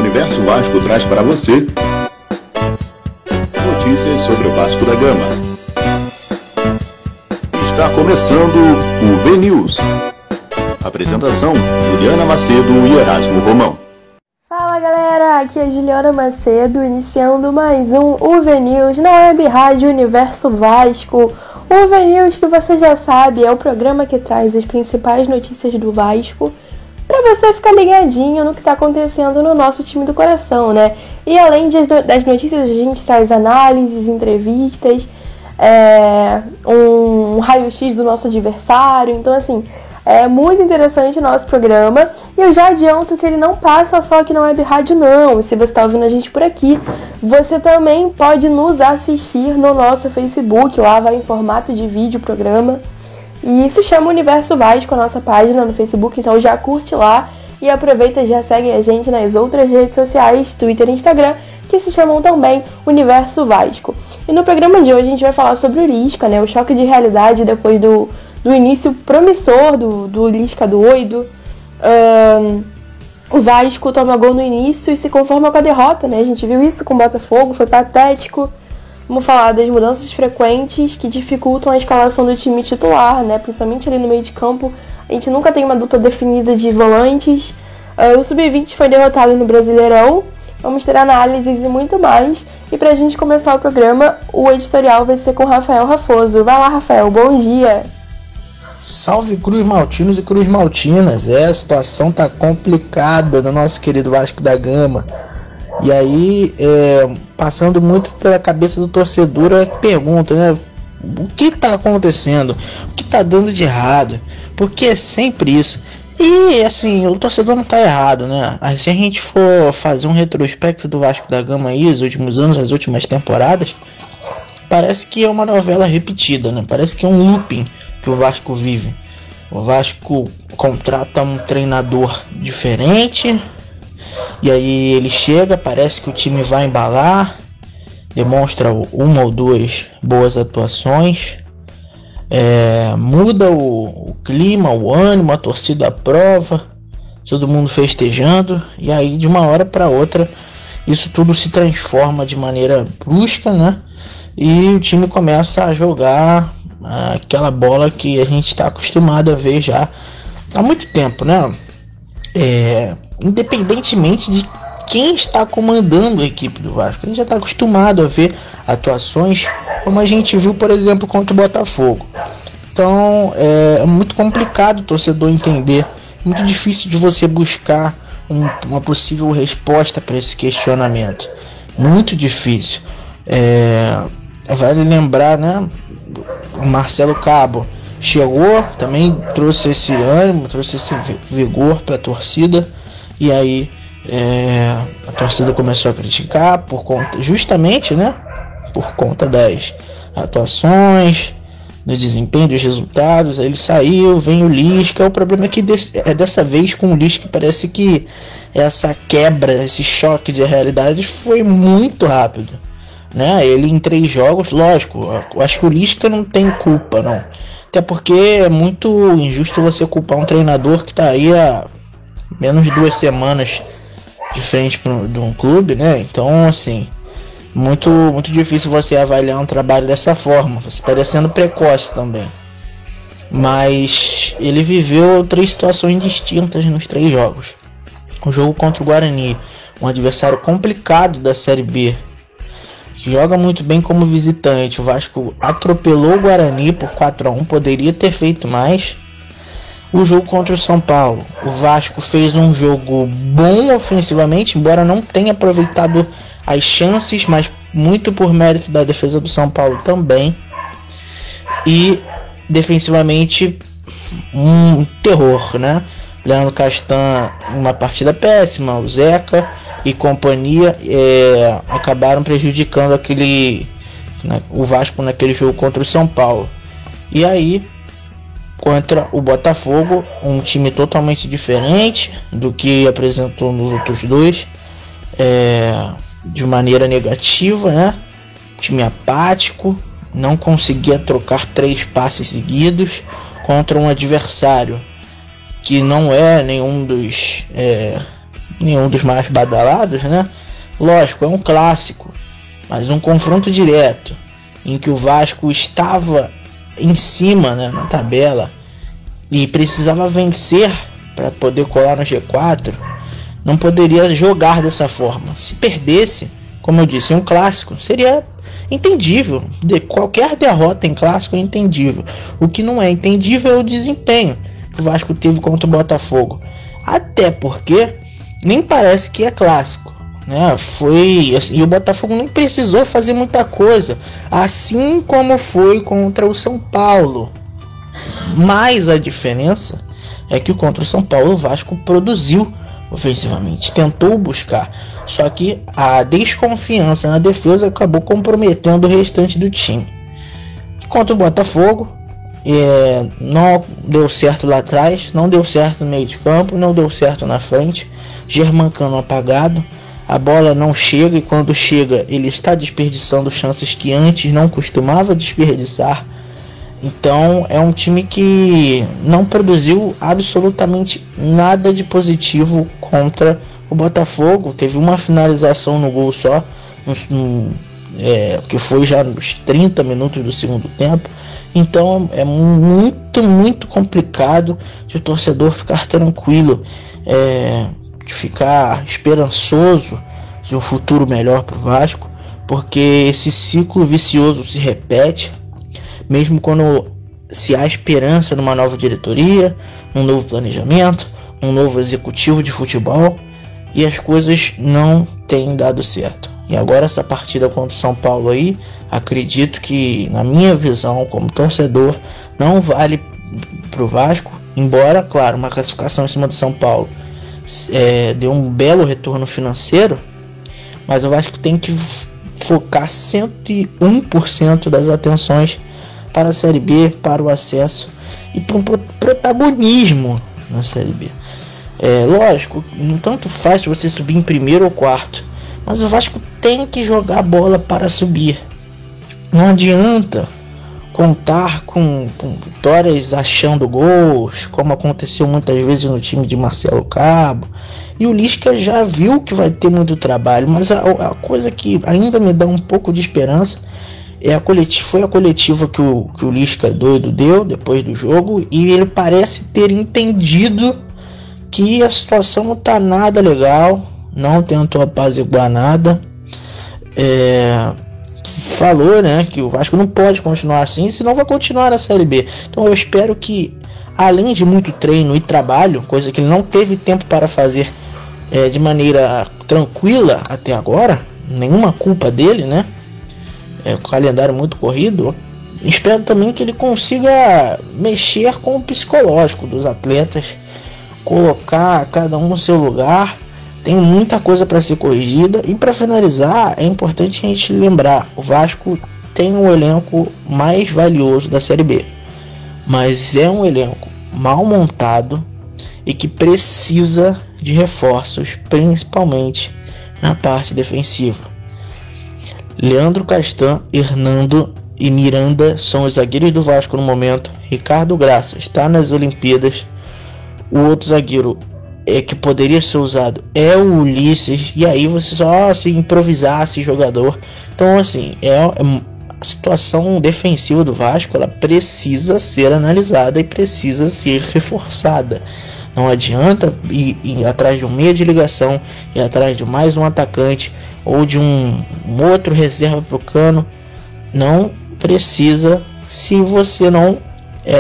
Universo Vasco traz para você notícias sobre o Vasco da Gama. Está começando o V-News. Apresentação: Juliana Macedo e Erasmo Romão. Fala galera, aqui é Juliana Macedo, iniciando mais um V-News na Web Rádio Universo Vasco. O V-News, que você já sabe, é o programa que traz as principais notícias do Vasco para você ficar ligadinho no que está acontecendo no nosso time do coração, né? E além das notícias, a gente traz análises, entrevistas, um raio-x do nosso adversário. Então, assim, é muito interessante o nosso programa. E eu já adianto que ele não passa só aqui na Web Rádio, não. Se você está ouvindo a gente por aqui, você também pode nos assistir no nosso Facebook. Lá vai em formato de vídeo o programa. E se chama Universo Vasco, a nossa página no Facebook, então já curte lá e aproveita e já segue a gente nas outras redes sociais, Twitter e Instagram, que se chamam também Universo Vasco. E no programa de hoje a gente vai falar sobre o Lisca, né? O choque de realidade depois do início promissor do Lisca doido. O Vasco toma gol no início e se conforma com a derrota, né? A gente viu isso com o Botafogo, foi patético. Vamos falar das mudanças frequentes que dificultam a escalação do time titular, né? Principalmente ali no meio de campo. A gente nunca tem uma dupla definida de volantes. O Sub-20 foi derrotado no Brasileirão. Vamos ter análises e muito mais. E pra gente começar o programa, o editorial vai ser com o Rafael Rafoso. Vai lá, Rafael, bom dia! Salve Cruz Maltinos e Cruz Maltinas. A situação tá complicada no nosso querido Vasco da Gama. E aí, passando muito pela cabeça do torcedor, a pergunta, né? O que tá acontecendo? O que tá dando de errado? Porque é sempre isso. E assim, o torcedor não tá errado, né? Se a gente for fazer um retrospecto do Vasco da Gama aí, os últimos anos, as últimas temporadas, parece que é uma novela repetida, né? Parece que é um looping que o Vasco vive. O Vasco contrata um treinador diferente, e aí ele chega, parece que o time vai embalar, demonstra uma ou duas boas atuações, muda o clima, o ânimo, a torcida aprova, todo mundo festejando, e aí de uma hora para outra isso tudo se transforma de maneira brusca, né? E o time começa a jogar aquela bola que a gente está acostumado a ver já há muito tempo, né? Independentemente de quem está comandando a equipe do Vasco, a gente já está acostumado a ver atuações como a gente viu, por exemplo, contra o Botafogo. Então é muito complicado o torcedor entender, muito difícil de você buscar uma possível resposta para esse questionamento, muito difícil. Vale lembrar, né? O Marcelo Cabo chegou, também trouxe esse ânimo, trouxe esse vigor para a torcida. E aí a torcida começou a criticar justamente, né, por conta das atuações, do desempenho, dos resultados. Aí ele saiu, vem o Lisca. O problema é que dessa vez com o Lisca parece que essa quebra, esse choque de realidade foi muito rápido, né? Ele em 3 jogos, lógico, eu acho que o Lisca não tem culpa, não. Até porque é muito injusto você culpar um treinador que está aí há menos de 2 semanas de frente de um clube, né? Então, assim, muito difícil você avaliar um trabalho dessa forma. Você estaria sendo precoce também. Mas ele viveu 3 situações distintas nos 3 jogos. O jogo contra o Guarani, um adversário complicado da Série B, que joga muito bem como visitante. O Vasco atropelou o Guarani por 4-1, poderia ter feito mais. O jogo contra o São Paulo, o Vasco fez um jogo bom ofensivamente, embora não tenha aproveitado as chances, mas muito por mérito da defesa do São Paulo também. E defensivamente um terror, né? Leandro Castan, uma partida péssima, o Zeca e companhia acabaram prejudicando o Vasco naquele jogo contra o São Paulo. E aí, contra o Botafogo, um time totalmente diferente do que apresentou nos outros 2, de maneira negativa, né? Time apático, não conseguia trocar 3 passes seguidos contra um adversário que não é nenhum nenhum dos mais badalados, né? Lógico, é um clássico, mas um confronto direto, em que o Vasco estava em cima, né, na tabela, e precisava vencer para poder colar no G4, não poderia jogar dessa forma. Se perdesse, como eu disse, um clássico, seria entendível. Qualquer derrota em clássico é entendível. O que não é entendível é o desempenho que o Vasco teve contra o Botafogo. Até porque nem parece que é clássico, né? Foi assim, e o Botafogo nem precisou fazer muita coisa, assim como foi contra o São Paulo. Mas a diferença é que contra o São Paulo o Vasco produziu ofensivamente, tentou buscar, só que a desconfiança na defesa acabou comprometendo o restante do time. Contra o Botafogo, não deu certo lá atrás, não deu certo no meio de campo, não deu certo na frente. Germancano apagado, a bola não chega, e quando chega ele está desperdiçando chances que antes não costumava desperdiçar. Então é um time que não produziu absolutamente nada de positivo contra o Botafogo. Teve uma finalização no gol só, que foi já nos 30 minutos do segundo tempo. Então é muito complicado de o torcedor ficar tranquilo, de ficar esperançoso de um futuro melhor para o Vasco, porque esse ciclo vicioso se repete. Mesmo quando se há esperança numa nova diretoria, um novo planejamento, um novo executivo de futebol, e as coisas não têm dado certo. E agora essa partida contra o São Paulo aí, acredito que, na minha visão como torcedor, não vale para o Vasco, embora, claro, uma classificação em cima do São Paulo deu um belo retorno financeiro, mas o Vasco tem que focar 101% das atenções para a Série B, para o acesso e para um protagonismo na Série B. Lógico, não tanto faz você subir em primeiro ou quarto, mas o Vasco tem que jogar bola para subir. Não adianta contar com vitórias achando gols, como aconteceu muitas vezes no time de Marcelo Cabo. E o Lisca já viu que vai ter muito trabalho, mas a coisa que ainda me dá um pouco de esperança foi a coletiva que o Lisca doido deu depois do jogo, e ele parece ter entendido que a situação não tá nada legal, não tentou apaziguar nada, falou, né, que o Vasco não pode continuar assim, senão vai continuar na Série B. Então eu espero que, além de muito treino e trabalho, coisa que ele não teve tempo para fazer de maneira tranquila até agora, nenhuma culpa dele, né, o calendário muito corrido, espero também que ele consiga mexer com o psicológico dos atletas, colocar cada um no seu lugar. Tem muita coisa para ser corrigida. E para finalizar, é importante a gente lembrar, o Vasco tem um elenco mais valioso da Série B, mas é um elenco mal montado e que precisa de reforços, principalmente na parte defensiva. Leandro Castan, Hernando e Miranda são os zagueiros do Vasco no momento. Ricardo Graça está nas Olimpíadas. O outro zagueiro que poderia ser usado é o Ulisses. E aí você só se improvisasse jogador. Então assim, a situação defensiva do Vasco, ela precisa ser analisada e precisa ser reforçada. Não adianta ir atrás de um meia de ligação, ir atrás de mais um atacante ou de um outro reserva para o Cano. Não precisa, se você não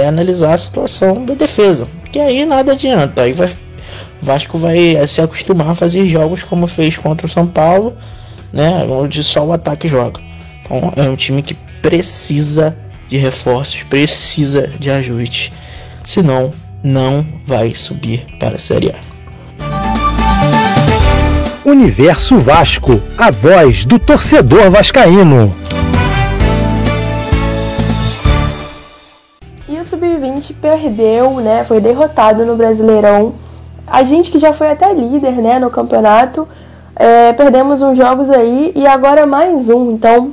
analisar a situação da defesa, porque aí nada adianta. Aí Vasco vai se acostumar a fazer jogos como fez contra o São Paulo, né, onde só o ataque joga. Então é um time que precisa de reforços, precisa de ajuste, senão não vai subir para a Série A. Universo Vasco, a voz do torcedor vascaíno. E o Sub-20 perdeu, né? Foi derrotado no Brasileirão. A gente que já foi até líder, né, no campeonato, perdemos uns jogos aí e agora mais um. Então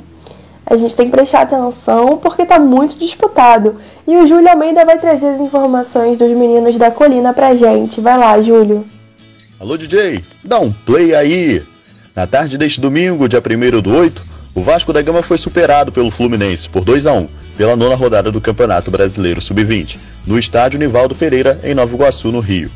a gente tem que prestar atenção porque tá muito disputado. E o Júlio Almeida vai trazer as informações dos meninos da Colina pra gente. Vai lá, Júlio. Alô DJ, dá um play aí! Na tarde deste domingo, dia 1º/8, o Vasco da Gama foi superado pelo Fluminense por 2-1, pela 9ª rodada do Campeonato Brasileiro Sub-20, no estádio Nivaldo Pereira, em Nova Iguaçu, no Rio.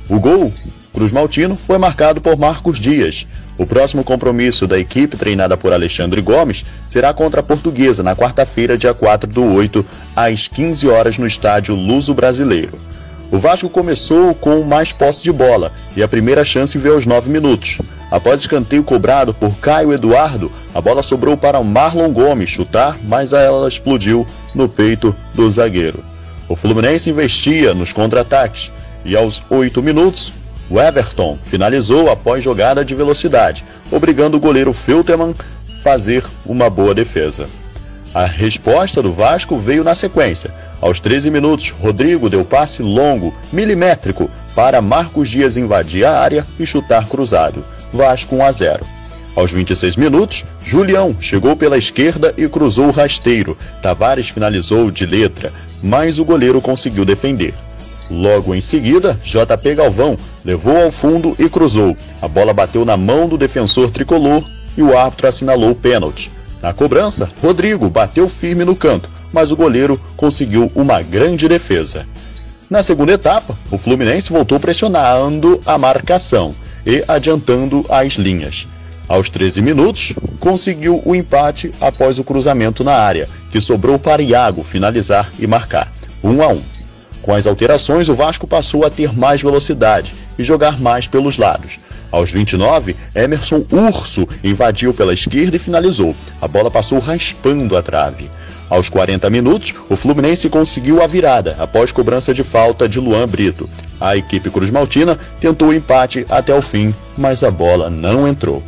O gol cruz-maltino foi marcado por Marcos Dias. O próximo compromisso da equipe, treinada por Alexandre Gomes, será contra a Portuguesa, na quarta-feira, dia 4/8, às 15 horas, no estádio Luso Brasileiro. O Vasco começou com mais posse de bola e a primeira chance veio aos 9 minutos. Após escanteio cobrado por Caio Eduardo, a bola sobrou para Marlon Gomes chutar, mas ela explodiu no peito do zagueiro. O Fluminense investia nos contra-ataques e aos 8 minutos, o Everton finalizou após jogada de velocidade, obrigando o goleiro Filterman a fazer uma boa defesa. A resposta do Vasco veio na sequência. Aos 13 minutos, Rodrigo deu passe longo, milimétrico, para Marcos Dias invadir a área e chutar cruzado. Vasco 1-0. Aos 26 minutos, Julião chegou pela esquerda e cruzou o rasteiro. Tavares finalizou de letra, mas o goleiro conseguiu defender. Logo em seguida, JP Galvão levou ao fundo e cruzou. A bola bateu na mão do defensor tricolor e o árbitro assinalou o pênalti. Na cobrança, Rodrigo bateu firme no canto, mas o goleiro conseguiu uma grande defesa. Na segunda etapa, o Fluminense voltou pressionando a marcação e adiantando as linhas. Aos 13 minutos, conseguiu o empate após o cruzamento na área, que sobrou para Iago finalizar e marcar, 1-1. Com as alterações, o Vasco passou a ter mais velocidade e jogar mais pelos lados. Aos 29, Emerson Urso invadiu pela esquerda e finalizou. A bola passou raspando a trave. Aos 40 minutos, o Fluminense conseguiu a virada após cobrança de falta de Luan Brito. A equipe cruz-maltina tentou o empate até o fim, mas a bola não entrou.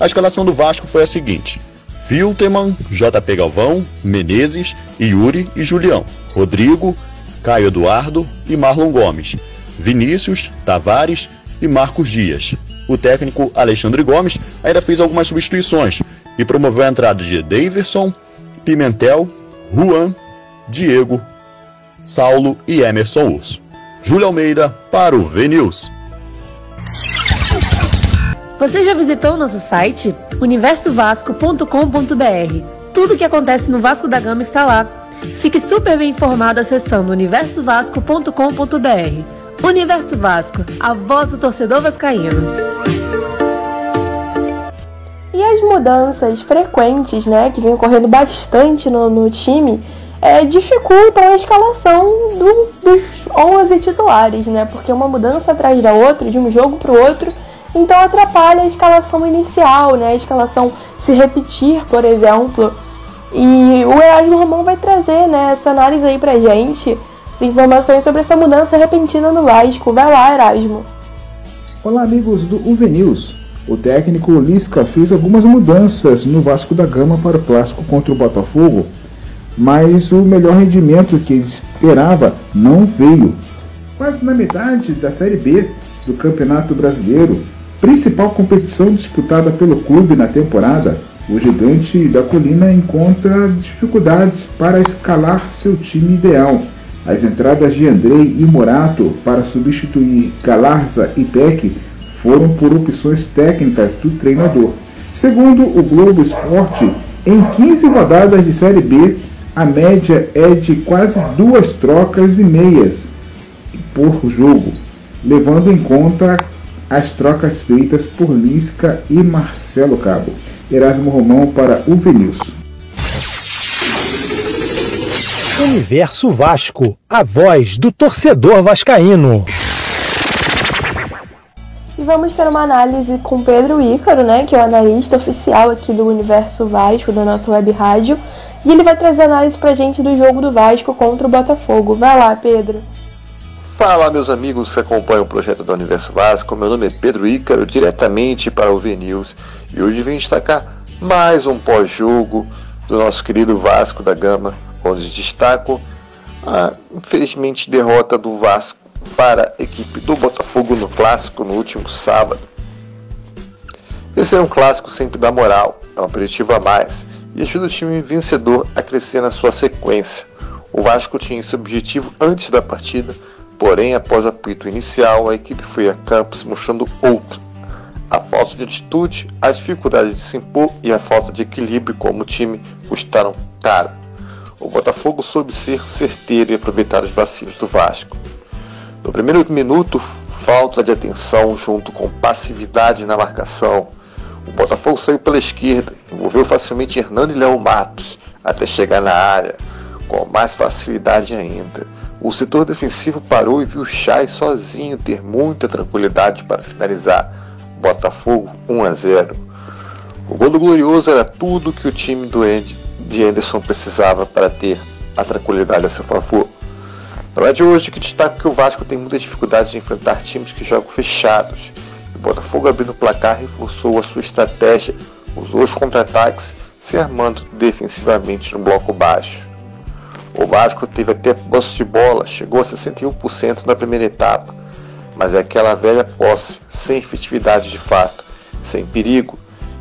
A escalação do Vasco foi a seguinte: Filterman, JP Galvão, Menezes, Yuri e Julião, Rodrigo, Caio Eduardo e Marlon Gomes, Vinícius, Tavares e Marcos Dias. O técnico Alexandre Gomes ainda fez algumas substituições e promoveu a entrada de Daverson, Pimentel, Juan, Diego, Saulo e Emerson Urso. Júlio Almeida para o VNews. Você já visitou o nosso site? universovasco.com.br. Tudo o que acontece no Vasco da Gama está lá. Fique super bem informado acessando universovasco.com.br. Universo Vasco, a voz do torcedor vascaíno. E as mudanças frequentes, né, que vem ocorrendo bastante no time, dificultam a escalação dos 11 titulares, né, porque uma mudança atrás da outra, de um jogo para o outro, então atrapalha a escalação inicial, né, a escalação se repetir, por exemplo. E o Erasmo Romão vai trazer, né, essa análise aí pra gente, informações sobre essa mudança repentina no Vasco. Vai lá, Erasmo. Olá, amigos do UVNews. O técnico Lisca fez algumas mudanças no Vasco da Gama para o clássico contra o Botafogo, mas o melhor rendimento que ele esperava não veio. Quase na metade da Série B do Campeonato Brasileiro, principal competição disputada pelo clube na temporada, o Gigante da Colina encontra dificuldades para escalar seu time ideal. As entradas de Andrei e Morato para substituir Galarza e Peck foram por opções técnicas do treinador. Segundo o Globo Esporte, em 15 rodadas de Série B, a média é de quase 2 trocas e meias por jogo, levando em conta as trocas feitas por Lisca e Marcelo Cabo. Erasmo Romão para o VNews. Universo Vasco, a voz do torcedor vascaíno. E vamos ter uma análise com Pedro Ícaro, né, que é o analista oficial aqui do Universo Vasco, da nossa web rádio, e ele vai trazer análise pra gente do jogo do Vasco contra o Botafogo. Vai lá, Pedro. Fala, meus amigos que acompanham o projeto do Universo Vasco. Meu nome é Pedro Ícaro, diretamente para o VNews, e hoje vim destacar mais um pós-jogo do nosso querido Vasco da Gama, onde destaco a, infelizmente, derrota do Vasco para a equipe do Botafogo no clássico no último sábado. Esse é um clássico sempre dá moral, é um aperitivo a mais e ajuda o time vencedor a crescer na sua sequência. O Vasco tinha esse objetivo antes da partida, Porém, após apito inicial, a equipe foi a campo se mostrando outra. A falta de atitude, as dificuldades de se impor e a falta de equilíbrio como time custaram caro. O Botafogo soube ser certeiro e aproveitar os vacilos do Vasco. No primeiro minuto, falta de atenção junto com passividade na marcação. O Botafogo saiu pela esquerda, envolveu facilmente Hernando e Léo Matos até chegar na área, com mais facilidade ainda. O setor defensivo parou e viu Chay sozinho ter muita tranquilidade para finalizar. Botafogo 1-0. O gol do Glorioso era tudo que o time de Anderson precisava para ter a tranquilidade a seu favor. Não é de hoje que destaco que o Vasco tem muita dificuldade de enfrentar times que jogam fechados. O Botafogo, abrindo o placar, reforçou a sua estratégia, usou os contra-ataques, se armando defensivamente no bloco baixo. O Vasco teve até posse de bola, chegou a 61% na primeira etapa, mas é aquela velha posse, sem efetividade de fato, sem perigo.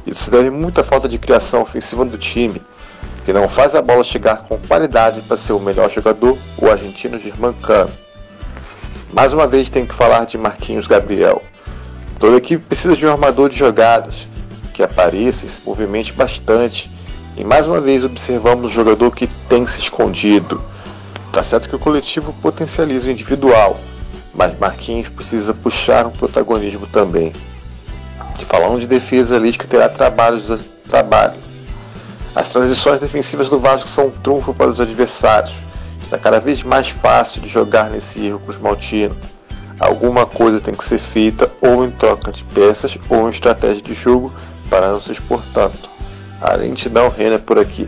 Isso se deve muito à falta de criação ofensiva do time, que não faz a bola chegar com qualidade para ser o melhor jogador, o argentino Germán Cano. Mais uma vez tenho que falar de Marquinhos Gabriel. Toda equipe precisa de um armador de jogadas, que apareça e se movimente bastante. E mais uma vez observamos o jogador que tem se escondido. Tá certo que o coletivo potencializa o individual, mas Marquinhos precisa puxar um protagonismo também. Falando de defesa, Lisca terá trabalho. As transições defensivas do Vasco são um trunfo para os adversários. Está cada vez mais fácil de jogar nesse erro com os maltinos. Alguma coisa tem que ser feita ou em troca de peças ou em estratégia de jogo para não se expor tanto. A lentidão reina por aqui.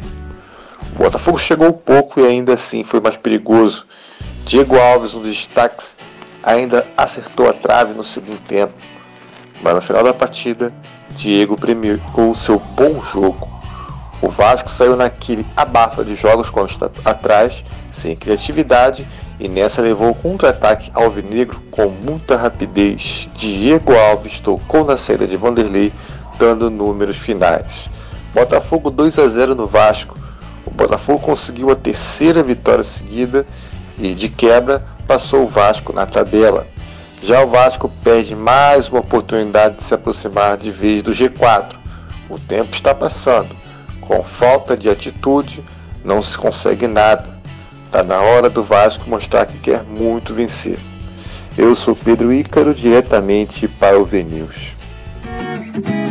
O Botafogo chegou pouco e ainda assim foi mais perigoso. Diego Alves, um dos destaques, ainda acertou a trave no segundo tempo. Mas no final da partida, Diego premiou o seu bom jogo. O Vasco saiu naquele abafa de jogos quando está atrás, sem criatividade, e nessa levou o contra-ataque alvinegro com muita rapidez. Diego Alves tocou na saída de Vanderlei, dando números finais. Botafogo 2-0 no Vasco. O Botafogo conseguiu a terceira vitória seguida e, de quebra, passou o Vasco na tabela. Já o Vasco perde mais uma oportunidade de se aproximar de vez do G4. O tempo está passando. Com falta de atitude, não se consegue nada. Está na hora do Vasco mostrar que quer muito vencer. Eu sou Pedro Ícaro, diretamente para o VNews.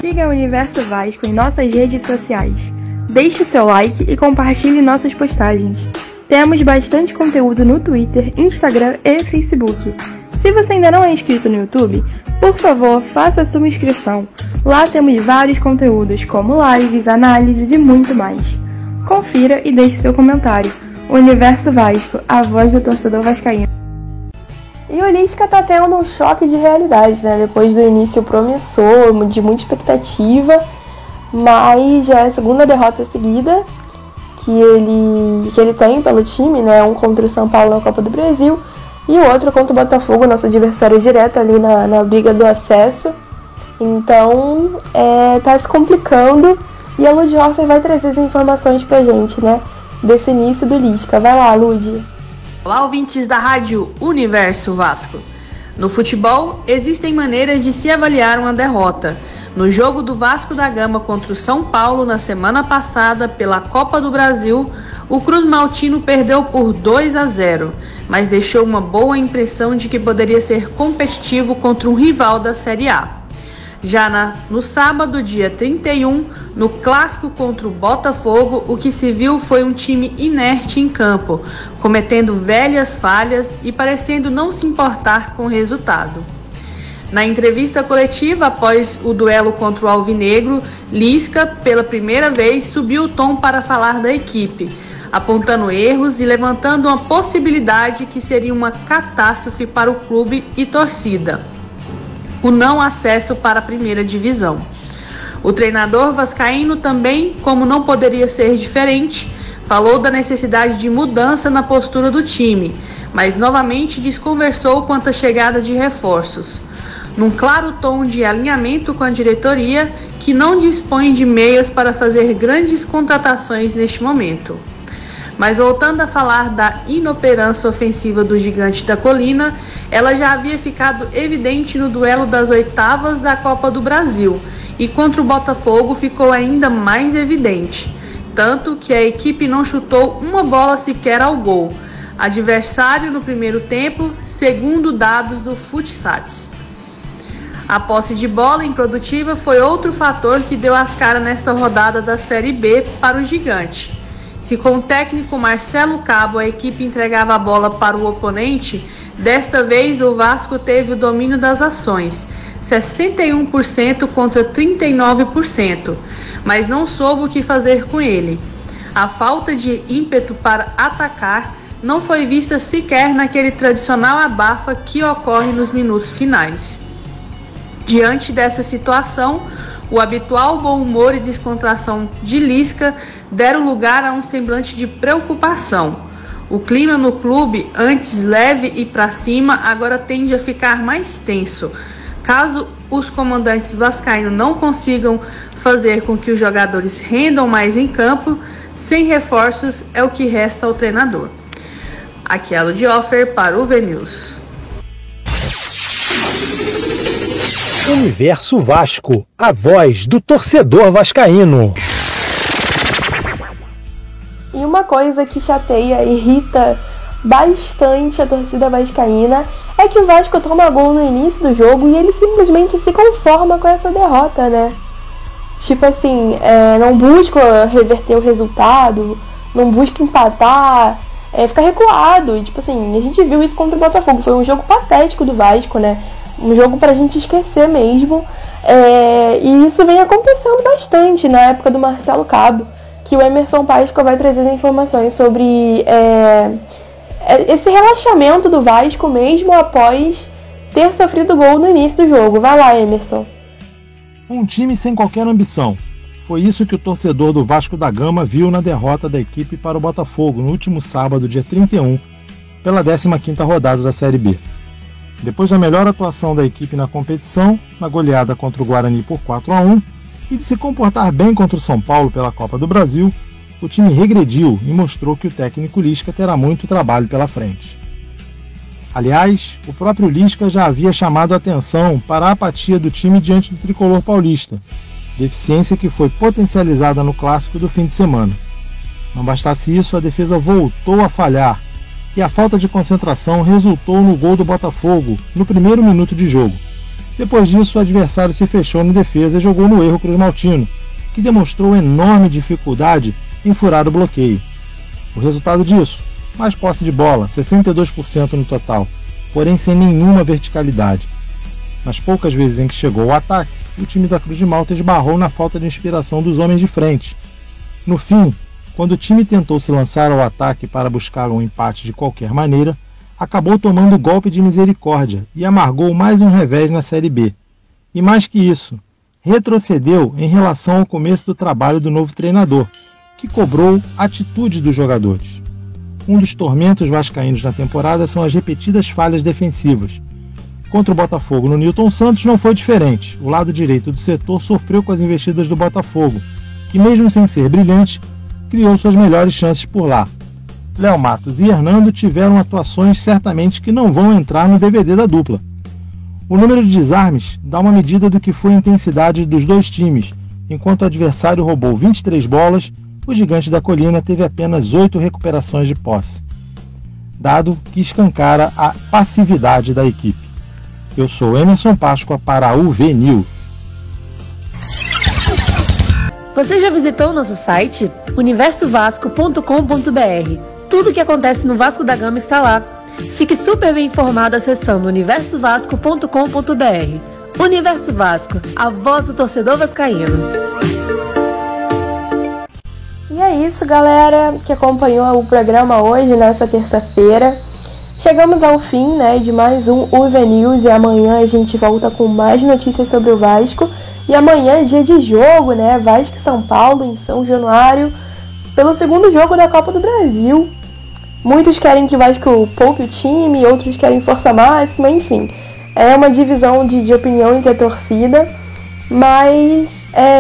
Siga o Universo Vasco em nossas redes sociais. Deixe seu like e compartilhe nossas postagens. Temos bastante conteúdo no Twitter, Instagram e Facebook. Se você ainda não é inscrito no YouTube, por favor, faça sua inscrição. Lá temos vários conteúdos, como lives, análises e muito mais. Confira e deixe seu comentário. Universo Vasco, a voz do torcedor vascaíno. E o Lisca tá tendo um choque de realidade, né? Depois do início promissor, de muita expectativa, mas já é a segunda derrota seguida que ele tem pelo time, né? Um contra o São Paulo na Copa do Brasil e o outro contra o Botafogo, nosso adversário direto ali na briga do acesso. Então, tá se complicando e a Lud Horfer vai trazer as informações pra gente, né? Desse início do Lisca. Vai lá, Lud. Olá, ouvintes da rádio Universo Vasco. No futebol, existem maneiras de se avaliar uma derrota. No jogo do Vasco da Gama contra o São Paulo na semana passada pela Copa do Brasil, o Cruz Maltino perdeu por 2-0, mas deixou uma boa impressão de que poderia ser competitivo contra um rival da Série A. Já no sábado, dia 31, no clássico contra o Botafogo, o que se viu foi um time inerte em campo, cometendo velhas falhas e parecendo não se importar com o resultado. Na entrevista coletiva após o duelo contra o Alvinegro, Lisca, pela primeira vez, subiu o tom para falar da equipe, apontando erros e levantando uma possibilidade que seria uma catástrofe para o clube e torcida: o não acesso para a primeira divisão. O treinador vascaíno também, como não poderia ser diferente, falou da necessidade de mudança na postura do time, mas novamente desconversou quanto à chegada de reforços, num claro tom de alinhamento com a diretoria, que não dispõe de meios para fazer grandes contratações neste momento. Mas voltando a falar da inoperância ofensiva do Gigante da Colina, ela já havia ficado evidente no duelo das oitavas da Copa do Brasil, e contra o Botafogo ficou ainda mais evidente, tanto que a equipe não chutou uma bola sequer ao gol, adversário no primeiro tempo, segundo dados do Futsats. A posse de bola improdutiva foi outro fator que deu as caras nesta rodada da Série B para o Gigante. Se com o técnico Marcelo Cabo a equipe entregava a bola para o oponente, desta vez o Vasco teve o domínio das ações, 61% contra 39%, mas não soube o que fazer com ele. A falta de ímpeto para atacar não foi vista sequer naquele tradicional abafa que ocorre nos minutos finais. Diante dessa situação, o habitual bom humor e descontração de Lisca deram lugar a um semblante de preocupação. O clima no clube, antes leve e para cima, agora tende a ficar mais tenso. Caso os comandantes vascaínos não consigam fazer com que os jogadores rendam mais em campo, sem reforços é o que resta ao treinador. Aqui é a Ludiofer para o VNews. Universo Vasco, a voz do torcedor vascaíno. E uma coisa que chateia e irrita bastante a torcida vascaína é que o Vasco toma gol no início do jogo e ele simplesmente se conforma com essa derrota, né? Tipo assim, não busca reverter o resultado, não busca empatar, fica recuado. E tipo assim, a gente viu isso contra o Botafogo, foi um jogo patético do Vasco, né? Um jogo pra gente esquecer mesmo. E isso vem acontecendo bastante na época do Marcelo Cabo, que o Emerson Pascoal vai trazer as informações sobre esse relaxamento do Vasco mesmo após ter sofrido gol no início do jogo. Vai lá, Emerson. Um time sem qualquer ambição. Foi isso que o torcedor do Vasco da Gama viu na derrota da equipe para o Botafogo no último sábado, dia 31, pela 15ª rodada da Série B. Depois da melhor atuação da equipe na competição, na goleada contra o Guarani por 4-1, e de se comportar bem contra o São Paulo pela Copa do Brasil, o time regrediu e mostrou que o técnico Lisca terá muito trabalho pela frente. Aliás, o próprio Lisca já havia chamado a atenção para a apatia do time diante do tricolor paulista, deficiência que foi potencializada no clássico do fim de semana. Não bastasse isso, a defesa voltou a falhar, e a falta de concentração resultou no gol do Botafogo no primeiro minuto de jogo. Depois disso, o adversário se fechou na defesa e jogou no erro Cruz Maltino, que demonstrou enorme dificuldade em furar o bloqueio. O resultado disso? Mais posse de bola, 62% no total, porém sem nenhuma verticalidade. Nas poucas vezes em que chegou ao ataque, o time da Cruz de Malta esbarrou na falta de inspiração dos homens de frente. No fim, quando o time tentou se lançar ao ataque para buscar um empate de qualquer maneira, acabou tomando golpe de misericórdia e amargou mais um revés na Série B. E mais que isso, retrocedeu em relação ao começo do trabalho do novo treinador, que cobrou atitude dos jogadores. Um dos tormentos vascaínos na temporada são as repetidas falhas defensivas. Contra o Botafogo no Nilton Santos não foi diferente. O lado direito do setor sofreu com as investidas do Botafogo, que mesmo sem ser brilhante, criou suas melhores chances por lá. Léo Matos e Hernando tiveram atuações certamente que não vão entrar no DVD da dupla. O número de desarmes dá uma medida do que foi a intensidade dos dois times. Enquanto o adversário roubou 23 bolas, o Gigante da Colina teve apenas 8 recuperações de posse. Dado que escancara a passividade da equipe. Eu sou Emerson Pascoal para o VNews. Você já visitou o nosso site? universovasco.com.br. Tudo o que acontece no Vasco da Gama está lá. Fique super bem informado acessando universovasco.com.br. Universo Vasco, a voz do torcedor vascaíno. E é isso, galera, que acompanhou o programa hoje, nessa terça-feira. Chegamos ao fim, de mais um VNews, e amanhã a gente volta com mais notícias sobre o Vasco. E amanhã é dia de jogo, Vasco e São Paulo em São Januário, pelo segundo jogo da Copa do Brasil. Muitos querem que o Vasco poupe o time, outros querem força máxima, enfim. É uma divisão de opinião entre a torcida, mas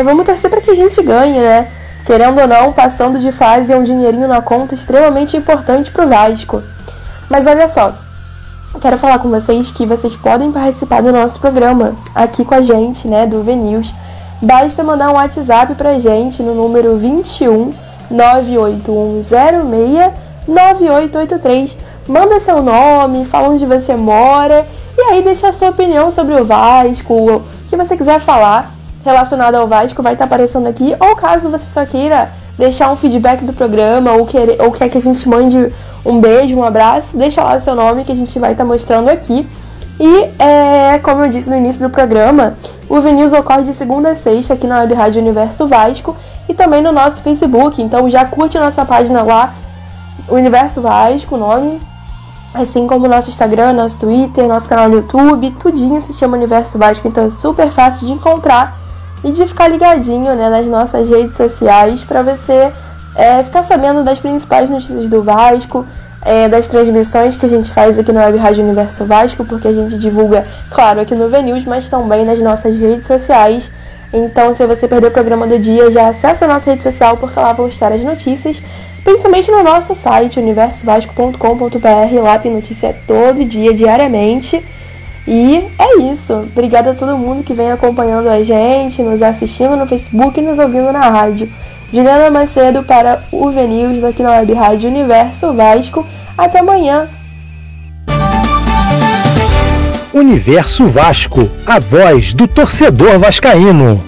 vamos torcer para que a gente ganhe, Querendo ou não, passando de fase é um dinheirinho na conta extremamente importante pro Vasco. Mas olha só, quero falar com vocês que vocês podem participar do nosso programa aqui com a gente, né, do UVNews. Basta mandar um WhatsApp pra gente no número 21 98106 9883. Manda seu nome, fala onde você mora e aí deixa a sua opinião sobre o Vasco, o que você quiser falar relacionado ao Vasco vai estar aparecendo aqui, ou caso você só queira deixar um feedback do programa ou quer que a gente mande um beijo, um abraço, deixa lá seu nome que a gente vai estar mostrando aqui. E, como eu disse no início do programa, o UVNews ocorre de segunda a sexta aqui na Web Rádio Universo Vasco e também no nosso Facebook, então já curte a nossa página lá, Universo Vasco, o nome, assim como o nosso Instagram, nosso Twitter, nosso canal no YouTube, tudinho se chama Universo Vasco, então é super fácil de encontrar e de ficar ligadinho, né, nas nossas redes sociais para você ficar sabendo das principais notícias do Vasco, das transmissões que a gente faz aqui na Web Rádio Universo Vasco, porque a gente divulga, claro, aqui no UVNews, mas também nas nossas redes sociais. Então, se você perder o programa do dia, já acessa a nossa rede social, porque lá vão estar as notícias, principalmente no nosso site, universovasco.com.br. Lá tem notícia todo dia, diariamente. E é isso. Obrigada a todo mundo que vem acompanhando a gente, nos assistindo no Facebook e nos ouvindo na rádio. Juliana Macedo para o UVNews aqui na Web Rádio Universo Vasco. Até amanhã. Universo Vasco, a voz do torcedor vascaíno.